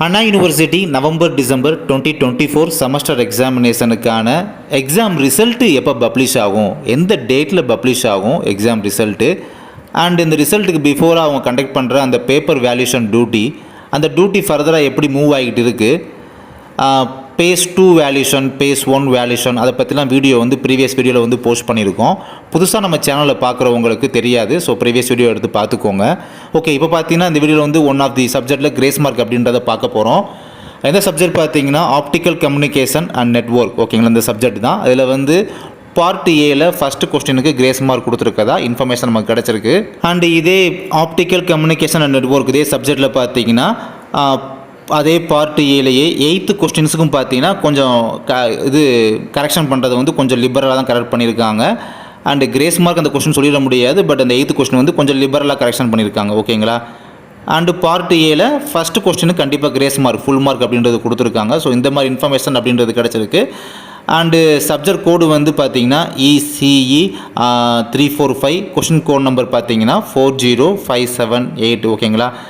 அண்ணா university November December 2024 semester எக்ஸாமினேஷனுக்கான exam result எப்போ publish ஆகும், எந்த டேட்டில் பப்ளிஷ் ஆகும் எக்ஸாம் ரிசல்ட்டு, அண்ட் இந்த ரிசல்ட்டுக்கு பிஃபோராக அவங்க கண்டக்ட் பண்ணுற அந்த பேப்பர் வேல்யூஷன் டியூட்டி, அந்த டியூட்டி ஃபர்தராக எப்படி மூவ் ஆகிட்டு இருக்குது, பேஸ் 2 வேல்யூஷன், பேஸ் 1 வேல்யூஷன், அதை பற்றிலாம் வீடியோ வந்து ப்ரீவியஸ் வீடியோவில் வந்து போஸ்ட் பண்ணியிருக்கோம். புதுசாக நம்ம சேனலில் பார்க்குறவங்களுக்கு தெரியாது, ஸோ ப்ரீவியஸ் வீடியோ எடுத்து பார்த்துக்கோங்க. ஓகே, இப்போ பார்த்தீங்கன்னா இந்த வீடியோவில் வந்து ஒன் ஆஃப் தி சப்ஜெக்ட்டில் கிரேஸ் மார்க் அப்படின்றத பார்க்க போகிறோம். எந்த சப்ஜெக்ட் பார்த்தீங்கன்னா ஆப்டிக்கல் கம்யூனிகேஷன் அண்ட் நெட்வொர்க். ஓகேங்களா, இந்த சப்ஜெக்ட் தான். அதில் வந்து பார்ட் ஏல ஃபஸ்ட்டு கொஸ்டினுக்கு கிரேஸ் மார்க் கொடுத்துருக்கதா இன்ஃபர்மேஷன் நமக்கு கிடச்சிருக்கு. அண்ட் இதே ஆப்டிக்கல் கம்யூனிகேஷன் அண்ட் நெட்வொர்க் இதே சப்ஜெக்டில் பார்த்தீங்கன்னா அதே பார்ட் ஏலேயே 8th கொஸ்டின்ஸுக்கும் பார்த்தீங்கன்னா கொஞ்சம் இது கரெக்ஷன் பண்ணுறது வந்து கொஞ்சம் லிபரலாக தான் கரெக்ட் பண்ணியிருக்காங்க. அண்ட் கிரேஸ் மார்க் அந்த கொஸ்டின் சொல்லிட முடியாது, பட் அந்த 8th கொஸ்டின் வந்து கொஞ்சம் லிபரலாக கரெக்ஷன் பண்ணியிருக்காங்க. ஓகேங்களா. அண்டு பார்ட் ஏல ஃபஸ்ட்டு கொஸ்டினுக்கு கண்டிப்பாக கிரேஸ் மார்க் ஃபுல் மார்க் அப்படின்றது கொடுத்துருக்காங்க. ஸோ இந்த மாதிரி இன்ஃபர்மேஷன் அப்படின்றது கிடச்சிருக்கு. அண்டு சப்ஜெக்ட் கோடு வந்து பார்த்தீங்கன்னா ECE 345, கொஸ்டின் கோட் நம்பர் பார்த்தீங்கன்னா 40578. ஓகேங்களா.